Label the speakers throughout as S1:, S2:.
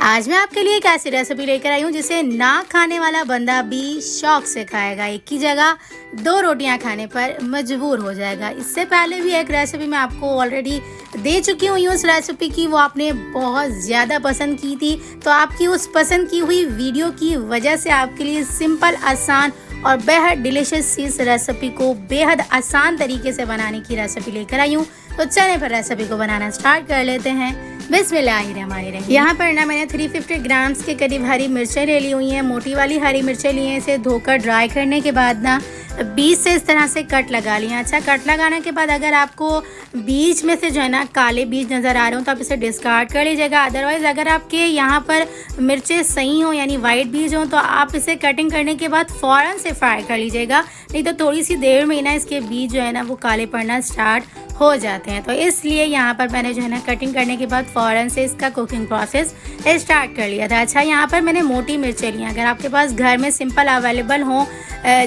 S1: आज मैं आपके लिए एक ऐसी रेसिपी लेकर आई हूँ जिसे ना खाने वाला बंदा भी शौक से खाएगा। एक की जगह 2 रोटियां खाने पर मजबूर हो जाएगा। इससे पहले भी एक रेसिपी मैं आपको ऑलरेडी दे चुकी हूँ उस रेसिपी की, वो आपने बहुत ज़्यादा पसंद की थी। तो आपकी उस पसंद की हुई वीडियो की वजह से आपके लिए सिंपल, आसान और बेहद डिलीशियस इस रेसिपी को बेहद आसान तरीके से बनाने की रेसिपी लेकर आई हूँ। तो चलें फिर रेसिपी को बनाना स्टार्ट कर लेते हैं। बिस्मिल्लाहिर्रहमानिर्रहीम। यहाँ पर ना मैंने 350 ग्राम्स के करीब हरी मिर्चें ले ली हुई हैं। मोटी वाली हरी मिर्चें ली हैं। इसे धोकर ड्राई करने के बाद ना बीच से इस तरह से कट लगा लिया। अच्छा, कट लगाने के बाद अगर आपको बीच में से जो है ना काले बीज नज़र आ रहे हो तो आप इसे डिस्कार्ड कर लीजिएगा। अदरवाइज़ अगर आपके यहाँ पर मिर्चें सही हो यानी वाइट बीज हो तो आप इसे कटिंग करने के बाद फ़ौरन से फ्राई कर लीजिएगा, नहीं तो थोड़ी सी देर में ना इसके बीज जो है ना वो काले पड़ना स्टार्ट हो जाते हैं। तो इसलिए यहाँ पर मैंने जो है ना कटिंग करने के बाद फ़ौरन से इसका कुकिंग प्रोसेस स्टार्ट कर लिया था। अच्छा, यहाँ पर मैंने मोटी मिर्चें ली हैं। अगर आपके पास घर में सिंपल अवेलेबल हो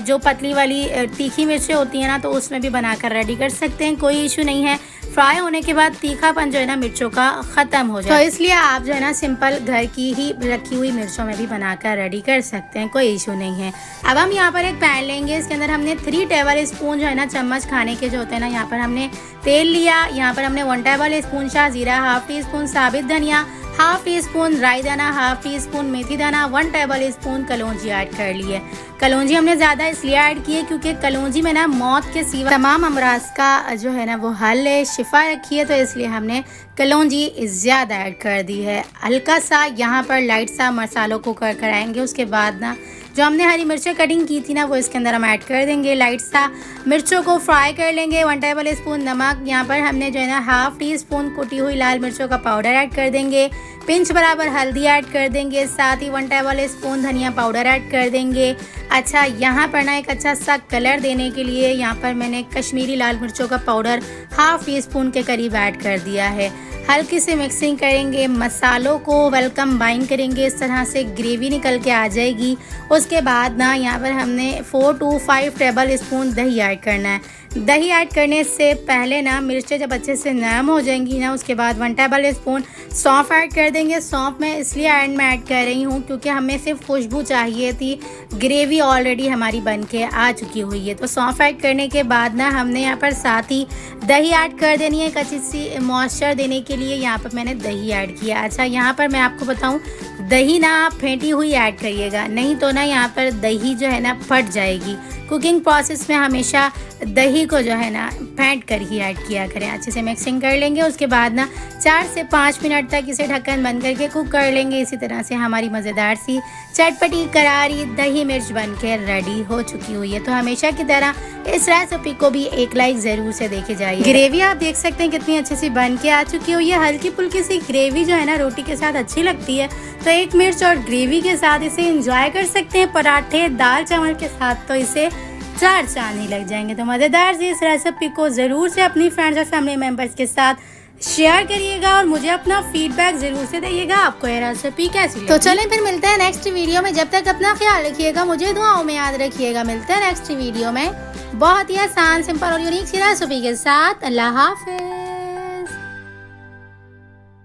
S1: जो पतली वाली तीखी मिर्चें होती हैं ना तो उसमें भी बनाकर रेडी कर सकते हैं, कोई इशू नहीं है। फ्राई होने के बाद तीखापन जो है ना मिर्चों का ख़त्म हो जाए, तो इसलिए आप जो है ना सिंपल घर की ही रखी हुई मिर्चों में भी बनाकर रेडी कर सकते हैं, कोई इशू नहीं है। अब हम यहाँ पर एक पैन लेंगे। इसके अंदर हमने 3 टेबल स्पून जो है ना चम्मच खाने के जो होते हैं ना, यहाँ पर हमने तेल लिया। यहाँ पर हमने 1 टेबल स्पून शाह जीरा, हाफ टी स्पून साबित धनिया, हाफ टी स्पून राई दाना, हाफ टी स्पून मेथी दाना, 1 टेबल स्पून कलौंजी ऐड कर लिए। कलौंजी हमने ज़्यादा इसलिए ऐड की है क्योंकि कलौंजी में ना मौत के सिवा तमाम अमराज का जो है ना वो हल है, शिफा रखी है, तो इसलिए हमने कलौंजी ज़्यादा ऐड कर दी है। हल्का सा यहाँ पर लाइट सा मसालों को कर कराएंगे। उसके बाद ना जो हमने हरी मिर्चें कटिंग की थी ना वो इसके अंदर हम ऐड कर देंगे। लाइट सा मिर्चों को फ्राई कर लेंगे। 1 टेबल स्पून नमक, यहाँ पर हमने जो है ना हाफ टी स्पून कुटी हुई लाल मिर्चों का पाउडर ऐड कर देंगे। पिंच बराबर हल्दी ऐड कर देंगे। साथ ही 1 टेबल स्पून धनिया पाउडर ऐड कर देंगे। अच्छा, यहाँ पर ना एक अच्छा सा कलर देने के लिए यहाँ पर मैंने कश्मीरी लाल मिर्चों का पाउडर हाफ टी स्पून के करीब ऐड कर दिया है। हल्की से मिक्सिंग करेंगे, मसालों को वेल कंबाइन करेंगे, इस तरह से ग्रेवी निकल के आ जाएगी। उसके बाद ना यहाँ पर हमने 4 to 5 टेबल स्पून दही ऐड करना है। दही ऐड करने से पहले ना मिर्चें जब अच्छे से नरम हो जाएंगी ना उसके बाद 1 टेबल स्पून सौंफ ऐड कर देंगे। सौंफ मैं इसलिए एंड में ऐड कर रही हूँ क्योंकि हमें सिर्फ खुशबू चाहिए थी, ग्रेवी ऑलरेडी हमारी बन के आ चुकी हुई है। तो सौंफ ऐड करने के बाद ना हमने यहाँ पर साथ ही दही ऐड कर देनी है। एक अच्छी सी मॉइस्चर देने के लिए यहाँ पर मैंने दही ऐड किया। अच्छा, यहाँ पर मैं आपको बताऊँ दही ना आप फेंटी हुई ऐड करिएगा, नहीं तो ना यहाँ पर दही जो है ना फट जाएगी। कुकिंग प्रोसेस में हमेशा दही को जो है ना फेंट कर ही ऐड किया करें। अच्छे से मिक्सिंग कर लेंगे। उसके बाद ना 4 से 5 मिनट तक इसे ढक्कन बंद करके कुक कर लेंगे। इसी तरह से हमारी मज़ेदार सी चटपटी करारी दही मिर्च बन के रेडी हो चुकी हुई है। तो हमेशा की तरह इस रेसिपी को भी एक लाइक ज़रूर से देखे जाइए। ग्रेवी आप देख सकते हैं कितनी अच्छी सी बन के आ चुकी हुई है। हल्की फुल्की सी ग्रेवी जो है ना रोटी के साथ अच्छी लगती है, तो एक मिर्च और ग्रेवी के साथ इसे एंजॉय कर सकते हैं पराठे, दाल चावल के साथ, तो इसे 4 चांद ही लग जाएंगे। तो मज़ेदार सी इस रेसिपी को ज़रूर से अपनी फ्रेंड्स और फैमिली मेम्बर्स के साथ शेयर करिएगा और मुझे अपना फीडबैक ज़रूर से दीजिएगा आपको ये रेसिपी कैसी लगी। तो चलें फिर मिलते हैं नेक्स्ट वीडियो में। जब तक अपना ख्याल रखिएगा, मुझे दुआओं में याद रखिएगा। मिलते हैं नेक्स्ट वीडियो में बहुत ही आसान, सिंपल और यूनिक सी रेसिपी के साथ। अल्लाह हाफ़िज़।